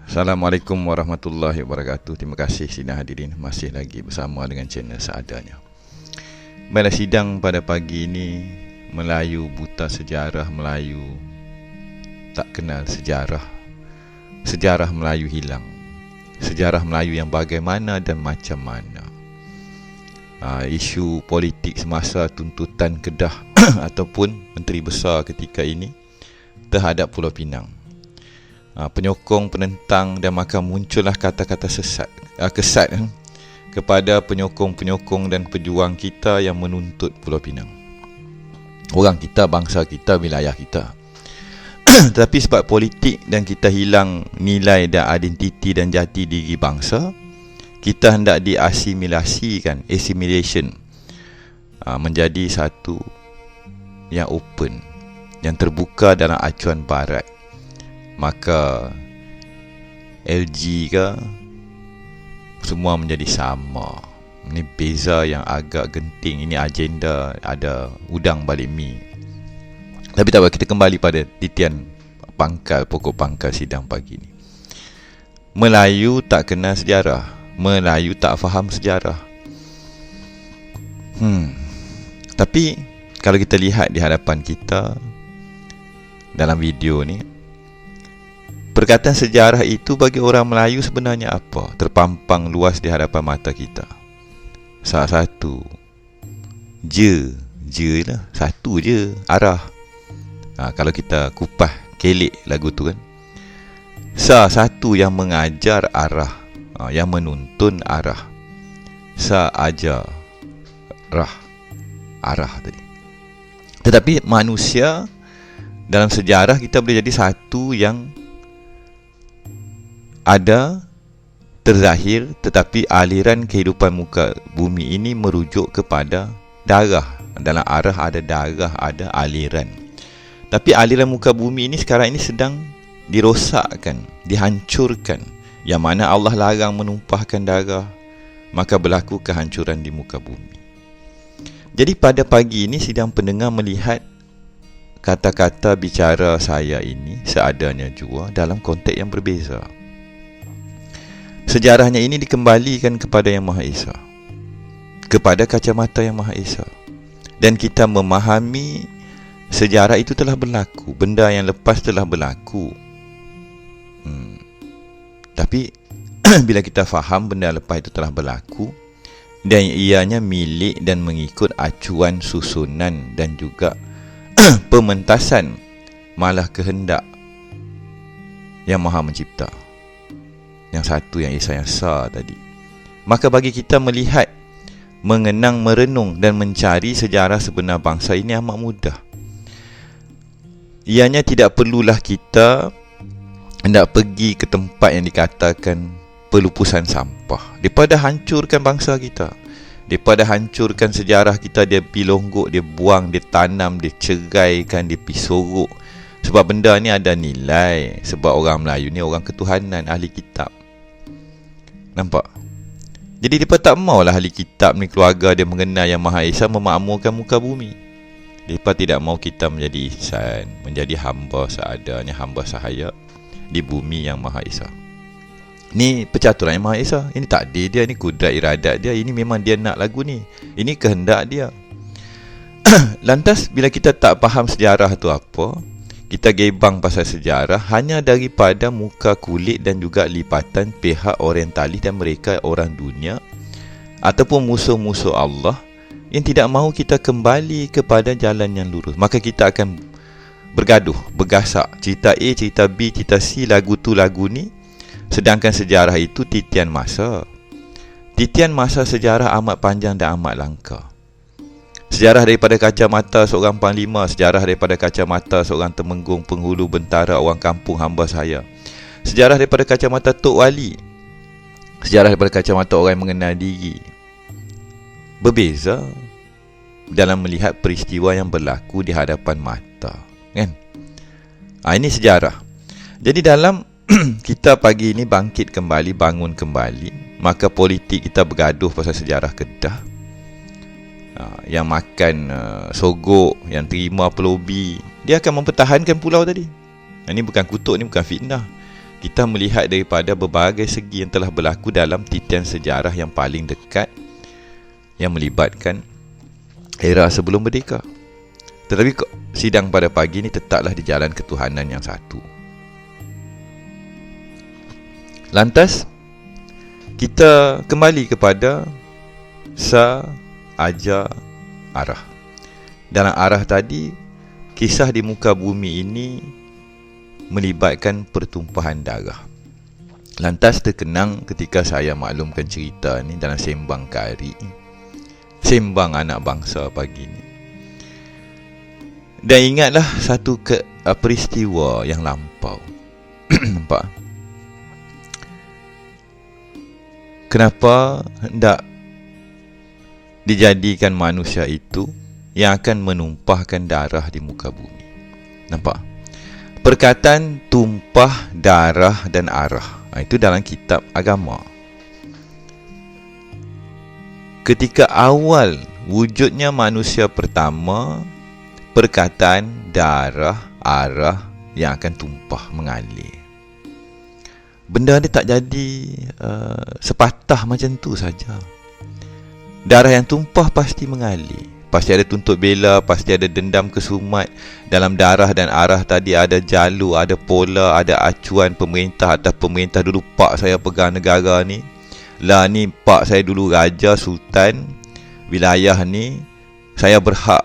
Assalamualaikum warahmatullahi wabarakatuh. Terima kasih sidang hadirin, masih lagi bersama dengan channel Seadanya. Baiklah, sidang pada pagi ini, Melayu buta sejarah, Melayu tak kenal sejarah. Sejarah Melayu hilang. Sejarah Melayu yang bagaimana dan macam mana. Isu politik semasa tuntutan Kedah ataupun Menteri Besar ketika ini terhadap Pulau Pinang. Penyokong, penentang, dan maka muncullah kata-kata kesat kepada penyokong-penyokong dan pejuang kita yang menuntut Pulau Pinang. Orang kita, bangsa kita, wilayah kita. Tetapi sebab politik dan kita hilang nilai dan identiti dan jati diri bangsa, kita hendak diasimilasikan, assimilation, menjadi satu yang open, yang terbuka dalam acuan barat. Maka LG ke semua menjadi sama. Ini beza yang agak genting. Ini agenda ada udang balik mi. Tapi tak apa, kita kembali pada titian pangkal, pokok pangkal sidang pagi ni. Melayu tak kenal sejarah, Melayu tak faham sejarah. Tapi kalau kita lihat di hadapan kita dalam video ni, perkataan sejarah itu bagi orang Melayu sebenarnya apa? Terpampang luas di hadapan mata kita. Salah satu, je lah, satu je, arah. Kalau kita kupas kelek lagu tu kan, salah satu yang mengajar arah, yang menuntun arah. Sa ajar arah tadi. Tetapi manusia dalam sejarah kita boleh jadi satu yang ada terzahir, tetapi aliran kehidupan muka bumi ini merujuk kepada darah. Dalam arah ada darah, ada aliran. Tapi aliran muka bumi ini sekarang ini sedang dirosakkan, dihancurkan. Yang mana Allah larang menumpahkan darah, maka berlaku kehancuran di muka bumi. Jadi pada pagi ini sidang pendengar melihat kata-kata bicara saya ini seadanya jua dalam konteks yang berbeza. Sejarahnya ini dikembalikan kepada Yang Maha Esa, kepada kacamata Yang Maha Esa. Dan kita memahami sejarah itu telah berlaku, benda yang lepas telah berlaku. Tapi bila kita faham benda lepas itu telah berlaku dan ianya milik dan mengikut acuan susunan dan juga pementasan malah kehendak Yang Maha Mencipta, yang satu, yang Esa, yang Sa tadi, maka bagi kita melihat, mengenang, merenung dan mencari sejarah sebenar bangsa ini amat mudah. Ianya tidak perlulah kita hendak pergi ke tempat yang dikatakan pelupusan sampah. Daripada hancurkan bangsa kita, daripada hancurkan sejarah kita, dia pilonggok, dia buang, dia tanam, dia ceraikan, dia pisorok. Sebab benda ni ada nilai. Sebab orang Melayu ni orang ketuhanan, ahli kitab. Nampak? Jadi mereka tak maulah ahli kitab ni, keluarga dia mengenal Yang Maha Esa, memakmurkan muka bumi. Mereka tidak mau kita menjadi insan, menjadi hamba seadanya, hamba sahaya di bumi Yang Maha Esa. Ni percaturan Yang Maha Esa. Ini takdir dia, ini kudrat iradat dia. Ini memang dia nak lagu ni. Ini kehendak dia. Lantas bila kita tak faham sejarah tu apa, kita gebang pasal sejarah hanya daripada muka kulit dan juga lipatan pihak orientalis dan mereka orang dunia ataupun musuh-musuh Allah yang tidak mahu kita kembali kepada jalan yang lurus. Maka kita akan bergaduh, bergasak. Cerita A, cerita B, cerita C, lagu tu, lagu ni. Sedangkan sejarah itu titian masa. Titian masa sejarah amat panjang dan amat langka. Sejarah daripada kacamata seorang panglima, sejarah daripada kacamata seorang temenggung, penghulu, bentara, orang kampung, hamba saya. Sejarah daripada kacamata Tok Wali, sejarah daripada kacamata orang yang mengenal diri. Berbeza dalam melihat peristiwa yang berlaku di hadapan mata, kan? Ini sejarah. Jadi dalam kita pagi ini bangkit kembali, bangun kembali, maka politik kita bergaduh pasal sejarah Kedah. Yang makan sogok, yang terima pelobi, dia akan mempertahankan pulau tadi. Ini bukan kutuk, ni bukan fitnah. Kita melihat daripada berbagai segi yang telah berlaku dalam titian sejarah yang paling dekat, yang melibatkan era sebelum merdeka. Tetapi sidang pada pagi ini tetaplah di jalan ketuhanan yang satu. Lantas, kita kembali kepada sa, aja, arah. Dalam arah tadi, kisah di muka bumi ini melibatkan pertumpahan darah. Lantas terkenang ketika saya maklumkan cerita ni dalam sembang kari, sembang anak bangsa pagi ni. Dan ingatlah satu peristiwa yang lampau. Nampak? Kenapa hendak dijadikan manusia itu yang akan menumpahkan darah di muka bumi? Nampak? Perkataan tumpah darah dan arah, itu dalam kitab agama. Ketika awal wujudnya manusia pertama, perkataan darah, arah yang akan tumpah, mengalir. Benda ni tak jadi sepatah macam tu saja. Darah yang tumpah pasti mengalir. Pasti ada tuntut bela, pasti ada dendam kesumat. Dalam darah dan arah tadi ada jalur, ada pola, ada acuan pemerintah atas pemerintah. Dulu pak saya pegang negara ni. Lah ni pak saya dulu raja, sultan. Wilayah ni saya berhak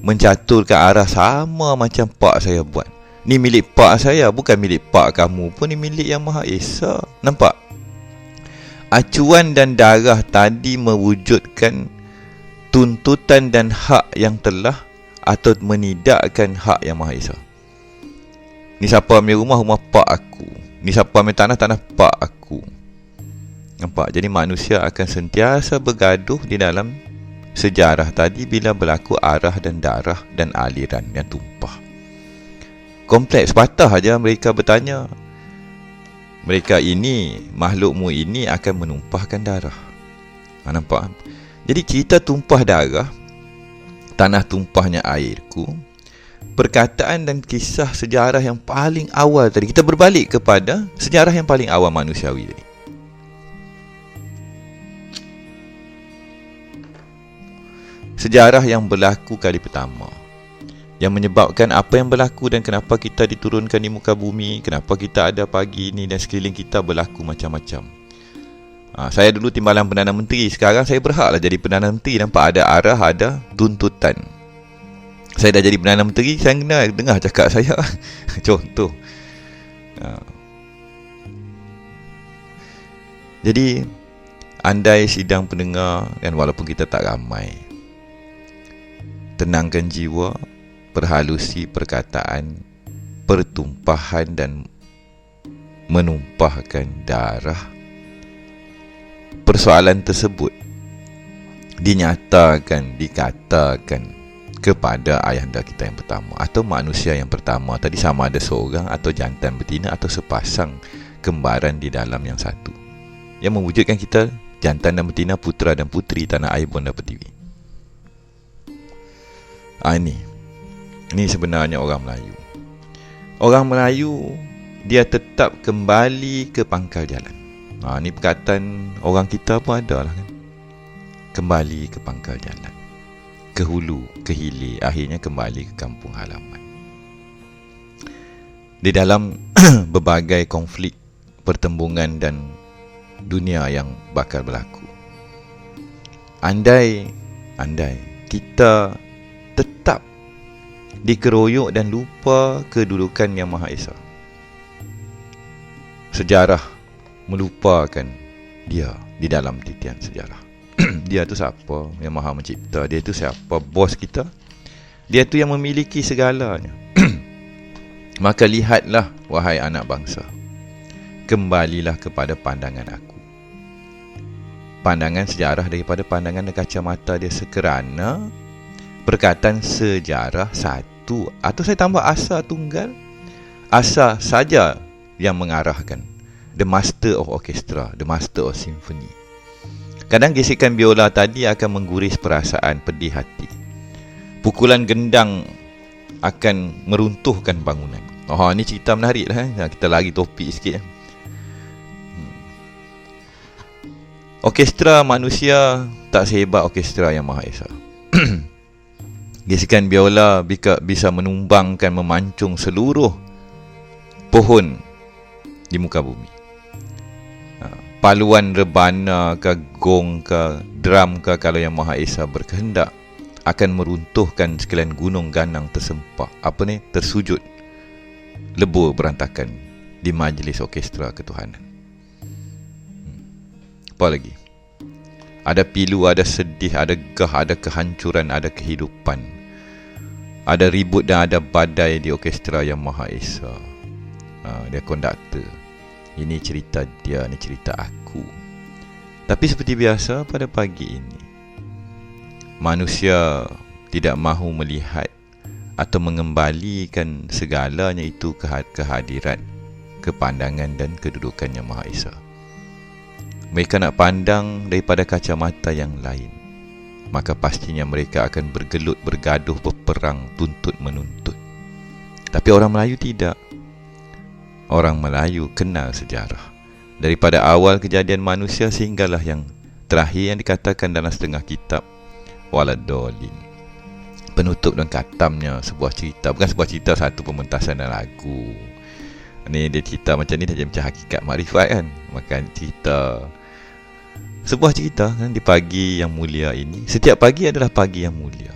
mencaturkan arah sama macam pak saya buat. Ni milik pak saya, bukan milik pak kamu pun. Ni milik Yang Maha Esa. Nampak? Acuan dan darah tadi mewujudkan tuntutan dan hak yang telah atau menidakkan hak Yang Maha Esa. Ni siapa ambil rumah, rumah pak aku. Ni siapa ambil tanah, tanah pak aku. Nampak? Jadi manusia akan sentiasa bergaduh di dalam sejarah tadi bila berlaku arah dan darah dan aliran yang tumpah. Kompleks, patah aja mereka bertanya. Mereka ini, makhlukmu ini akan menumpahkan darah. Nampak? Jadi cerita tumpah darah, tanah tumpahnya airku, perkataan dan kisah sejarah yang paling awal tadi. Kita berbalik kepada sejarah yang paling awal manusiawi tadi. Sejarah yang berlaku kali pertama, yang menyebabkan apa yang berlaku dan kenapa kita diturunkan di muka bumi, kenapa kita ada pagi ini dan sekeliling kita berlaku macam-macam. Saya dulu timbalan Perdana Menteri, sekarang saya berhaklah jadi Perdana Menteri. Nampak? Ada arah, ada tuntutan. Saya dah jadi Perdana Menteri, saya kena dengar cakap saya. Contoh. Jadi, andai sidang pendengar, dan walaupun kita tak ramai, tenangkan jiwa, perhalusi perkataan, pertumpahan dan menumpahkan darah. Persoalan tersebut dinyatakan, dikatakan kepada ayahanda kita yang pertama atau manusia yang pertama tadi, sama ada seorang atau jantan betina atau sepasang kembaran di dalam yang satu, yang mewujudkan kita jantan dan betina, putera dan puteri tanah air bonda pertiwi. Ini sebenarnya orang Melayu. Orang Melayu, dia tetap kembali ke pangkal jalan. Ni perkataan orang kita pun ada lah kan. Kembali ke pangkal jalan, ke hulu, ke hilir, akhirnya kembali ke kampung halaman. Di dalam berbagai konflik, pertembungan dan dunia yang bakal berlaku, andai kita tetap dikeroyok dan lupa kedudukan Yang Maha Esa, sejarah melupakan dia di dalam titian sejarah. Dia tu siapa? Yang Maha Mencipta. Dia tu siapa? Bos kita. Dia tu yang memiliki segalanya. Maka lihatlah, wahai anak bangsa, kembalilah kepada pandangan aku. Pandangan sejarah daripada pandangan kacamata dia, sekerana perkataan sejarah satu, atau saya tambah asa tunggal, asa saja yang mengarahkan. The master of orchestra, the master of symphony. Kadang gesekan biola tadi akan mengguris perasaan, pedih hati. Pukulan gendang akan meruntuhkan bangunan. Oh, ni cerita menarik lah. Kita lari topik sikit. Orkestra manusia tak sehebat orkestra Yang Maha Esa. Gesekan biola bisa menumbangkan, memancung seluruh pohon di muka bumi. Paluan rebana ke, gong ke, drum ke, kalau Yang Maha Esa berkehendak, akan meruntuhkan sekalian gunung ganang tersempah, tersujud, lebur berantakan di majlis orkestra ketuhanan. Apa lagi? Ada pilu, ada sedih, ada gah, ada kehancuran, ada kehidupan. Ada ribut dan ada badai di orkestra Yang Maha Esa. Dia konduktor. Ini cerita dia, ini cerita aku. Tapi seperti biasa pada pagi ini, manusia tidak mahu melihat atau mengembalikan segalanya itu kehadirat, kepandangan dan kedudukan Yang Maha Esa. Mereka nak pandang daripada kacamata yang lain, maka pastinya mereka akan bergelut, bergaduh, berperang, tuntut menuntut. Tapi orang Melayu tidak. Orang Melayu kenal sejarah, daripada awal kejadian manusia sehinggalah yang terakhir yang dikatakan dalam setengah kitab Waladolin. Penutup dan katamnya sebuah cerita, bukan sebuah cerita, satu pementasan dan lagu. Ni dia cerita macam ni macam hakikat makrifat kan. Maka cerita, sebuah cerita kan, di pagi yang mulia ini. Setiap pagi adalah pagi yang mulia.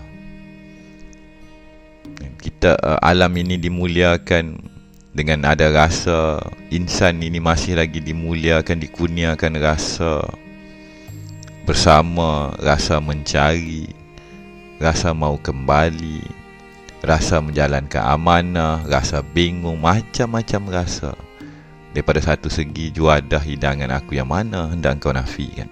Kita alam ini dimuliakan dengan ada rasa. Insan ini masih lagi dimuliakan, dikurniakan rasa bersama, rasa mencari, rasa mau kembali, rasa menjalankan amanah, rasa bingung, macam-macam rasa. Daripada satu segi, juadah hidangan aku yang mana hendak kau nafikan.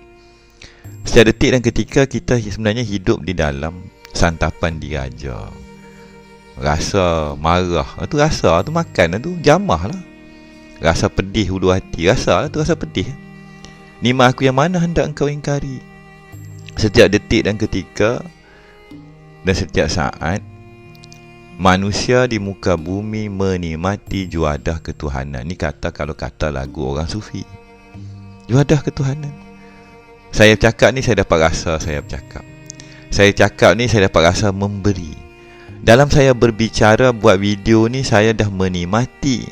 Setiap detik dan ketika kita sebenarnya hidup di dalam santapan diraja. Rasa marah, itu rasa, itu makan, itu jamah lah. Rasa pedih hulu hati, rasa lah, itu rasa pedih. Nikmat aku yang mana hendak engkau ingkari. Setiap detik dan ketika dan setiap saat, manusia di muka bumi menikmati juadah ketuhanan. Ni kalau kata lagu orang sufi, juadah ketuhanan. Saya cakap ni saya dapat rasa saya bercakap. Saya cakap ni saya dapat rasa memberi. Dalam saya berbicara, buat video ni, saya dah menikmati,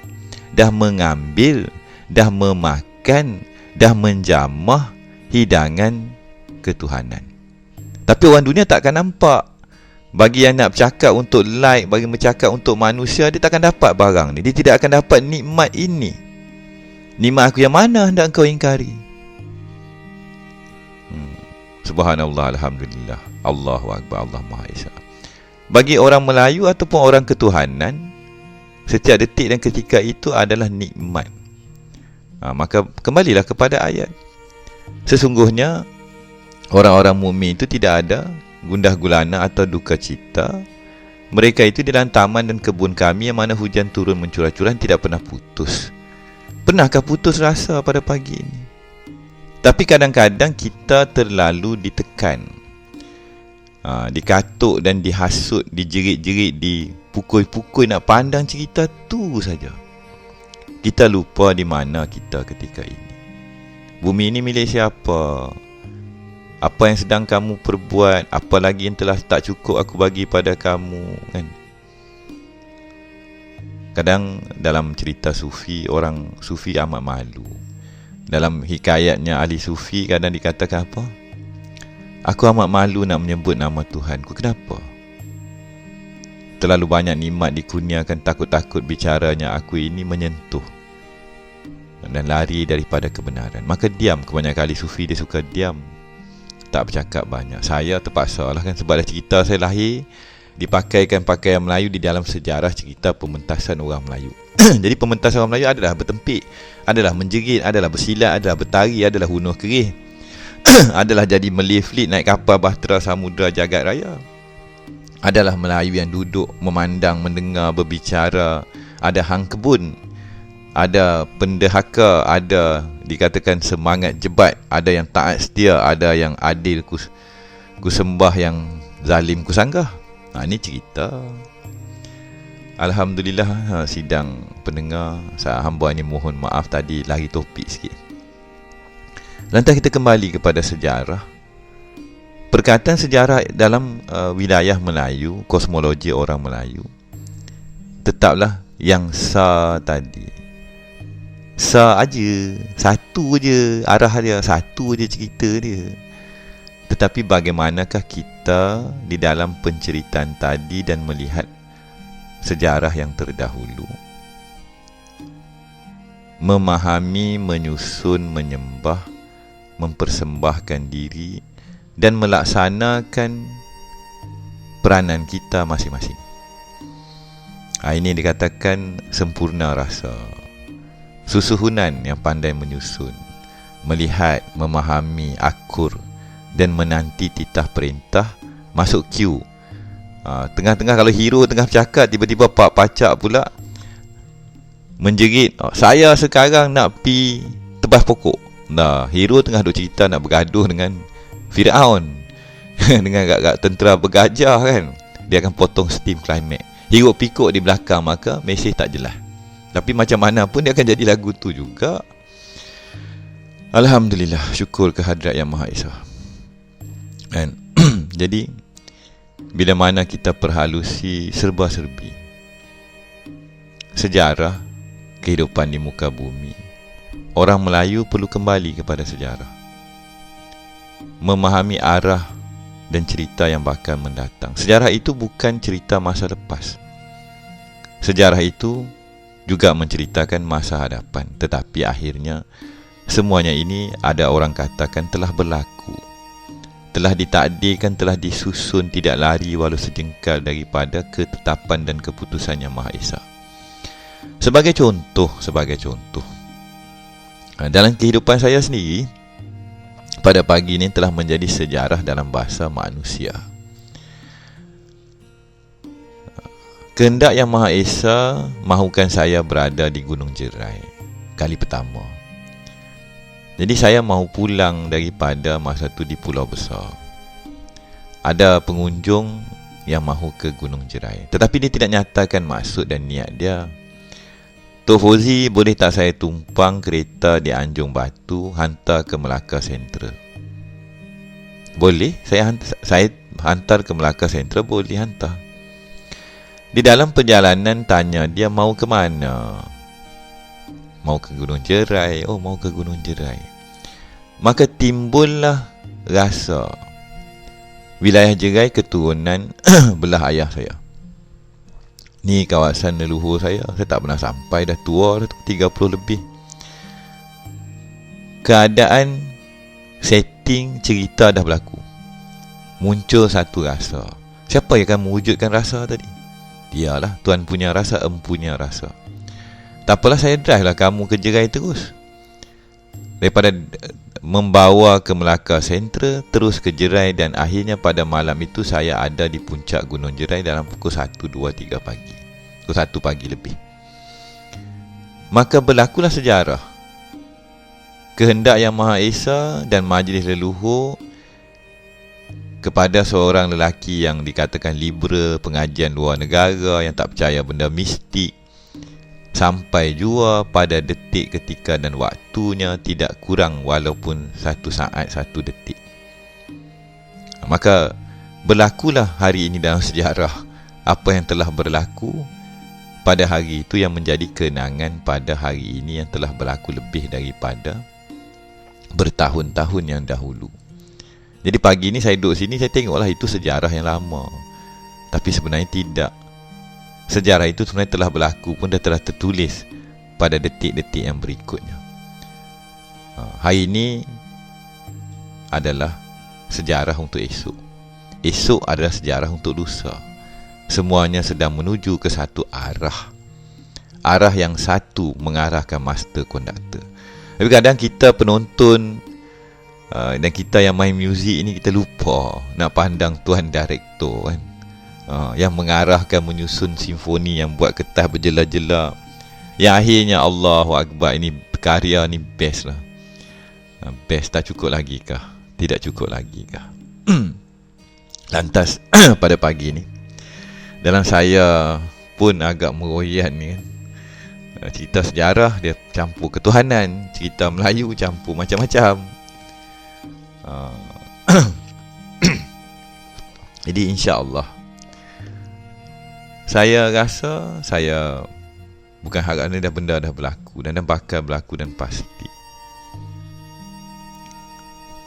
dah mengambil, dah memakan, dah menjamah hidangan ketuhanan. Tapi orang dunia takkan nampak. Bagi yang nak bercakap untuk like, bagi bercakap untuk manusia, dia takkan dapat barang ni. Dia tidak akan dapat nikmat ini. Nikmat aku yang mana hendak kau ingkari? Subhanallah, Alhamdulillah, Allahu Akbar, Allah Maha Esa. Bagi orang Melayu ataupun orang ketuhanan, setiap detik dan ketika itu adalah nikmat. Maka kembalilah kepada ayat. Sesungguhnya orang-orang mukmin itu tidak ada gundah gulana atau duka cita. Mereka itu di dalam taman dan kebun kami, yang mana hujan turun mencurah-curah tidak pernah putus. Pernahkah putus rasa pada pagi ini? Tapi kadang-kadang kita terlalu ditekan, dikatuk dan dihasut, dijerit-jerit, dipukul-pukul nak pandang cerita tu saja. Kita lupa di mana kita ketika ini. Bumi ini milik siapa? Apa yang sedang kamu perbuat? Apa lagi yang telah tak cukup aku bagi pada kamu, kan? Kadang dalam cerita sufi, orang sufi amat malu. Dalam hikayatnya ahli sufi kadang dikatakan apa? Aku amat malu nak menyebut nama Tuhanku. Kenapa? Terlalu banyak nikmat dikurniakan, takut-takut bicaranya aku ini menyentuh dan lari daripada kebenaran. Maka diam. Kebanyakan ahli sufi dia suka diam, tak bercakap banyak. Saya terpaksa lah kan, sebab dah cerita saya lahir dipakaikan pakaian Melayu di dalam sejarah cerita pementasan orang Melayu. Jadi pementasan orang Melayu adalah bertempik, adalah menjerit, adalah bersilat, adalah bertari, adalah hunuh kerih, adalah jadi meliflit naik kapal bahtera samudra jagat raya, adalah Melayu yang duduk memandang, mendengar, berbicara, ada hang kebun, ada pendehaka, ada dikatakan semangat jebat, ada yang taat setia, ada yang adil ku sembah, yang zalim ku sanggah. Ini cerita. Alhamdulillah, sidang pendengar, hamba ini mohon maaf tadi lari topik sikit. Lantas kita kembali kepada sejarah. Perkataan sejarah dalam wilayah Melayu, kosmologi orang Melayu, tetaplah yang sa tadi. Sa aja, satu je arah dia, satu je cerita dia. Tetapi bagaimanakah kita di dalam penceritaan tadi dan melihat sejarah yang terdahulu, memahami, menyusun, menyembah, mempersembahkan diri dan melaksanakan peranan kita masing-masing. Ini dikatakan sempurna rasa, susuhunan yang pandai menyusun, melihat, memahami, akur dan menanti titah perintah, masuk queue. Tengah-tengah kalau hero tengah bercakap, tiba-tiba pak pacak pula menjerit, saya sekarang nak pi tebas pokok. Nah, hero tengah duk cerita nak bergaduh dengan Firaun dengan gak-gak tentera bergajah kan. Dia akan potong steam climax. Hero pikuk di belakang, maka mesej tak jelas. Tapi macam mana pun dia akan jadi lagu tu juga. Alhamdulillah, syukur kehadrat Yang Maha Esa. Kan? Jadi bila mana kita perhalusi serba-serbi sejarah kehidupan di muka bumi, orang Melayu perlu kembali kepada sejarah, memahami arah dan cerita yang bakal mendatang. Sejarah itu bukan cerita masa lepas. Sejarah itu juga menceritakan masa hadapan. Tetapi akhirnya semuanya ini ada orang katakan telah berlaku, telah ditakdirkan, telah disusun, tidak lari walau sejengkal daripada ketetapan dan keputusan Yang Maha Esa. Sebagai contoh, dalam kehidupan saya sendiri, pada pagi ini telah menjadi sejarah dalam bahasa manusia. Kehendak Yang Maha Esa mahukan saya berada di Gunung Jerai kali pertama. Jadi saya mahu pulang daripada masa tu di Pulau Besar. Ada pengunjung yang mahu ke Gunung Jerai, tetapi dia tidak nyatakan maksud dan niat dia. Tok Fauzi, boleh tak saya tumpang kereta di Anjung Batu, hantar ke Melaka Sentral? Boleh, saya hantar ke Melaka Sentral, boleh hantar. Di dalam perjalanan tanya dia mau ke mana. Mau ke Gunung Jerai. Oh, mau ke Gunung Jerai. Maka timbullah rasa wilayah Jerai keturunan belah ayah saya. Ni kawasan leluhur saya. Saya tak pernah sampai, dah tua, dah 30 lebih. Keadaan, setting, cerita dah berlaku. Muncul satu rasa. Siapa yang akan mewujudkan rasa tadi? Dialah, Tuan punya rasa, empunya rasa. Tak apalah, saya drive lah kamu ke Jerai terus. Daripada membawa ke Melaka Sentral, terus ke Jerai, dan akhirnya pada malam itu saya ada di puncak Gunung Jerai dalam pukul 1, 2, 3 pagi. Pukul 1 pagi lebih. Maka berlakulah sejarah. Kehendak Yang Maha Esa dan majlis leluhur kepada seorang lelaki yang dikatakan liberal, pengajian luar negara, yang tak percaya benda mistik, sampai jua pada detik, ketika dan waktunya tidak kurang walaupun 1 saat 1 detik. Maka berlakulah hari ini dalam sejarah apa yang telah berlaku pada hari itu, yang menjadi kenangan pada hari ini yang telah berlaku lebih daripada bertahun-tahun yang dahulu. Jadi pagi ni saya duduk sini, saya tengoklah itu sejarah yang lama. Tapi sebenarnya tidak. Sejarah itu sebenarnya telah berlaku pun, dah telah tertulis pada detik-detik yang berikutnya. Hari ini adalah sejarah untuk esok. Esok adalah sejarah untuk lusa. Semuanya sedang menuju ke satu arah. Arah yang satu, mengarahkan master konduktor. Tapi kadang kita penonton dan kita yang main muzik ini, kita lupa nak pandang tuan direktor kan, yang mengarahkan, menyusun simfoni, yang buat kertas berjela-jela, yang akhirnya Allahu Akbar, ini karya ni best lah. Best, tak cukup lagi kah? Tidak cukup lagi kah? Lantas pada pagi ni, dalam saya pun agak meroyan ni kan. Cerita sejarah dia campur ketuhanan, cerita Melayu campur macam-macam. Jadi insya-Allah saya rasa, saya bukan harap ni, dah benda dah berlaku dan bakal berlaku dan pasti.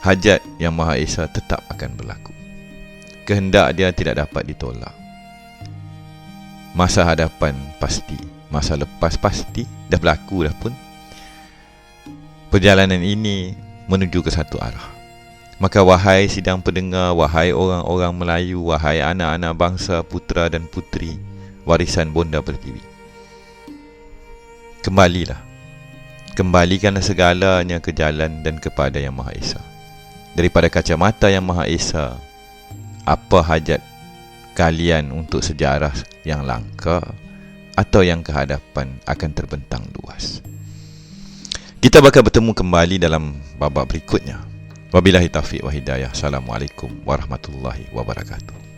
Hajat Yang Maha Esa tetap akan berlaku. Kehendak dia tidak dapat ditolak. Masa hadapan pasti, masa lepas pasti, dah berlaku dah pun. Perjalanan ini menuju ke satu arah. Maka wahai sidang pendengar, wahai orang-orang Melayu, wahai anak-anak bangsa, putera dan puteri warisan Bonda Pertiwi, kembalilah. Kembalikanlah segalanya ke jalan dan kepada Yang Maha Esa. Daripada kacamata Yang Maha Esa, apa hajat kalian untuk sejarah yang langka atau yang kehadapan akan terbentang luas. Kita bakal bertemu kembali dalam babak berikutnya. Wabillahi taufiq wa hidayah. Assalamualaikum warahmatullahi wabarakatuh.